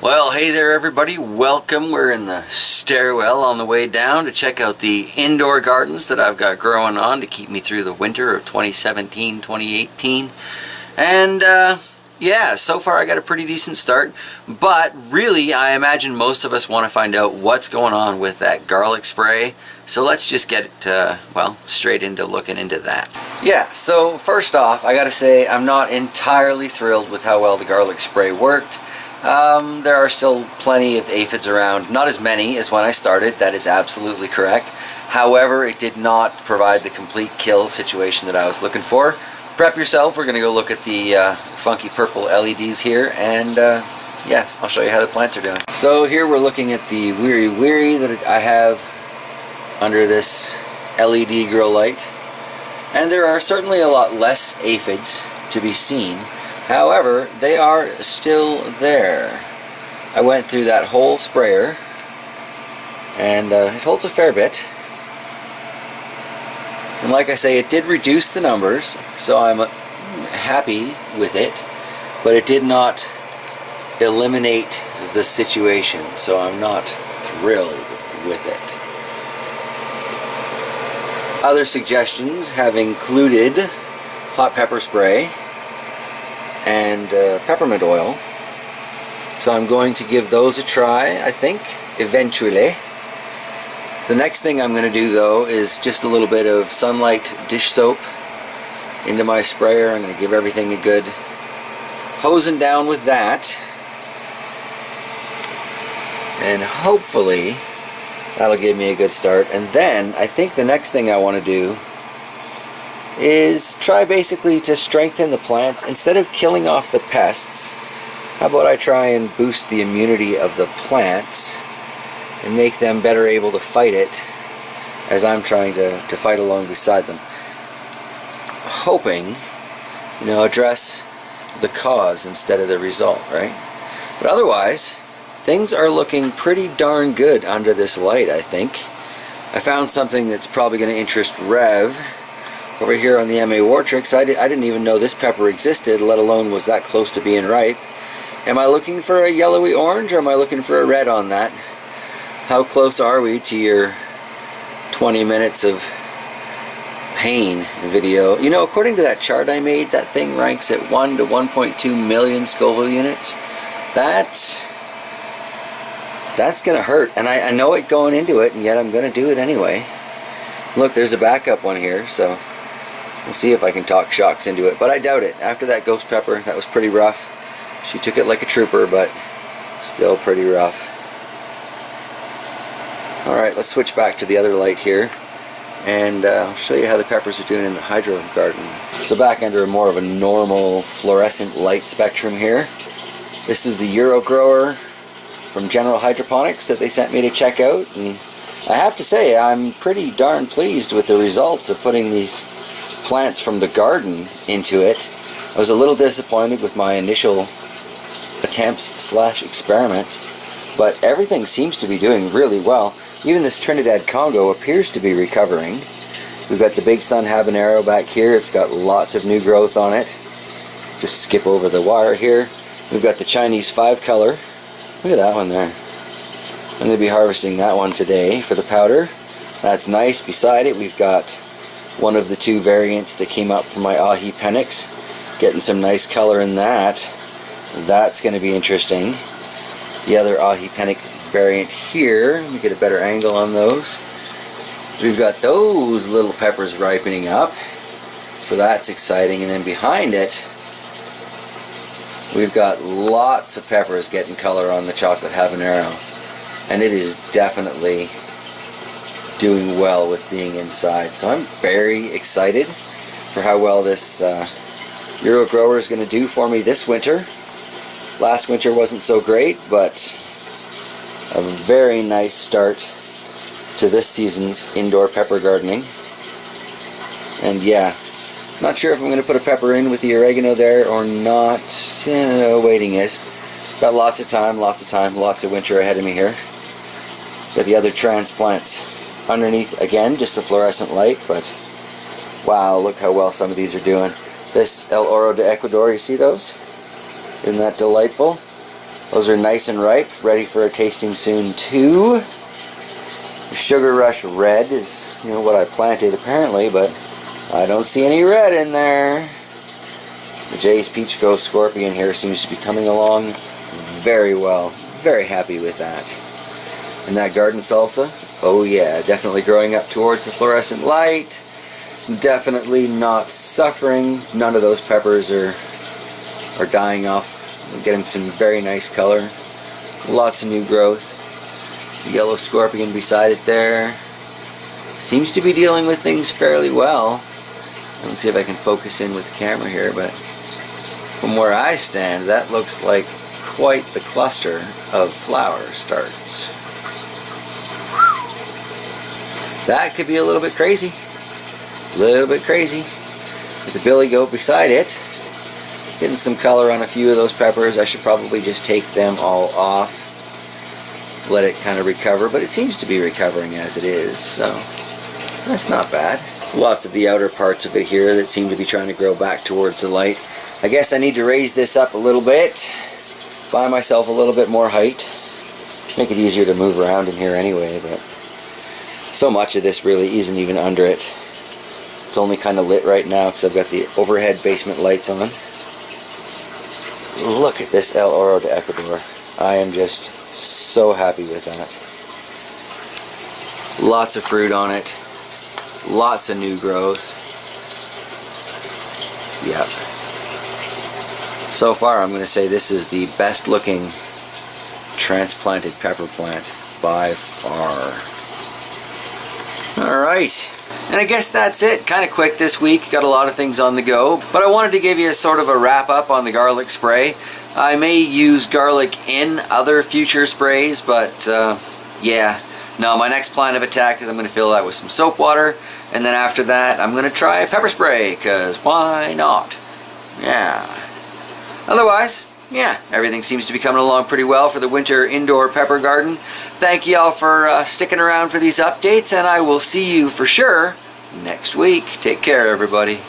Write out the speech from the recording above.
Well, hey there everybody, welcome. We're in the stairwell on the way down to check out the indoor gardens that I've got growing on to keep me through the winter of 2017-2018. And yeah, so far I got a pretty decent start, but really I imagine most of us want to find out what's going on with that garlic spray. So let's just get well, straight into looking into that. Yeah, so first off, I gotta say I'm not entirely thrilled with how well the garlic spray worked. There are still plenty of aphids around, not as many as when I started, that is absolutely correct. However, it did not provide the complete kill situation that I was looking for. Prep yourself, we're going to go look at the funky purple LEDs here, and yeah, I'll show you how the plants are doing. So here we're looking at the weary that I have under this LED grow light, and there are certainly a lot less aphids to be seen. However, they are still there. I went through that whole sprayer, and it holds a fair bit. And like I say, it did reduce the numbers, so I'm happy with it, but it did not eliminate the situation, so I'm not thrilled with it. Other suggestions have included hot pepper spray and peppermint oil, so I'm going to give those a try, I think, eventually. The next thing I'm going to do though is just a little bit of Sunlight dish soap into my sprayer. I'm going to give everything a good hosing down with that, and hopefully that'll give me a good start. And then I think the next thing I want to do is try basically to strengthen the plants. Instead of killing off the pests, how about I try and boost the immunity of the plants and make them better able to fight it as I'm trying to fight along beside them. Hoping, you know, address the cause instead of the result, right? But otherwise, things are looking pretty darn good under this light, I think. I found something that's probably going to interest Rev over here on the MA Wartrix. I didn't even know this pepper existed, let alone was that close to being ripe. Am I looking for a yellowy orange, or am I looking for a red on that? How close are we to your 20 minutes of pain video? You know, according to that chart I made, that thing ranks at 1 to 1.2 million Scoville units. That's gonna hurt, and I know it going into it, and yet I'm gonna do it anyway. Look, there's a backup one here, so we'll see if I can talk shocks into it, but I doubt it. After that ghost pepper, that was pretty rough. She took it like a trooper, but still pretty rough. Alright, let's switch back to the other light here, and I'll show you how the peppers are doing in the hydro garden. So back under more of a normal fluorescent light spectrum here. This is the Euro grower from General Hydroponics that they sent me to check out, and I have to say I'm pretty darn pleased with the results of putting these plants from the garden into it. I was a little disappointed with my initial attempts / experiments, but everything seems to be doing really well. Even this Trinidad Congo appears to be recovering. We've got the Big Sun habanero back here. It's got lots of new growth on it. Just skip over the wire here. We've got the Chinese 5-color. Look at that one there. I'm going to be harvesting that one today for the powder. That's nice. Beside it, we've got one of the 2 variants that came up from my Ahi Pennix. Getting some nice color in that. That's going to be interesting. The other Ahi Pennix variant here, let me get a better angle on those. We've got those little peppers ripening up, so that's exciting. And then behind it, we've got lots of peppers getting color on the chocolate habanero, and it is definitely doing well with being inside. So I'm very excited for how well this Euro grower is going to do for me this winter. Last winter wasn't so great, but a very nice start to this season's indoor pepper gardening. And yeah, not sure if I'm going to put a pepper in with the oregano there or not. Waiting is. Got lots of time, lots of winter ahead of me here. Got the other transplants underneath, again, just a fluorescent light, but wow, look how well some of these are doing. This El Oro de Ecuador, you see those? Isn't that delightful? Those are nice and ripe, ready for a tasting soon too. The Sugar Rush Red is, what I planted apparently, but I don't see any red in there. The Jay's Peach Ghost Scorpion here seems to be coming along very well. Very happy with that. And that garden salsa, oh yeah, definitely growing up towards the fluorescent light. Definitely not suffering. None of those peppers are dying off. We're getting some very nice color. Lots of new growth. The yellow scorpion beside it there seems to be dealing with things fairly well. Let's see if I can focus in with the camera here, but from where I stand, that looks like quite the cluster of flower starts. That could be a little bit crazy. A little bit crazy. With the billy goat beside it, getting some color on a few of those peppers. I should probably just take them all off, let it kind of recover, but it seems to be recovering as it is, so that's not bad. Lots of the outer parts of it here that seem to be trying to grow back towards the light. I guess I need to raise this up a little bit, buy myself a little bit more height, make it easier to move around in here anyway, but so much of this really isn't even under it. It's only kind of lit right now because I've got the overhead basement lights on. Look at this El Oro de Ecuador. I am just so happy with that. Lots of fruit on it. Lots of new growth. Yep. So far I'm going to say this is the best looking transplanted pepper plant by far. Alright, and I guess that's it. Kind of quick this week, got a lot of things on the go, but I wanted to give you a sort of a wrap up on the garlic spray. I may use garlic in other future sprays, but yeah, no, my next plan of attack is I'm going to fill that with some soap water, and then after that I'm going to try pepper spray, because why not? Yeah. Otherwise, yeah, everything seems to be coming along pretty well for the winter indoor pepper garden. Thank you all for sticking around for these updates, and I will see you for sure next week. Take care, everybody.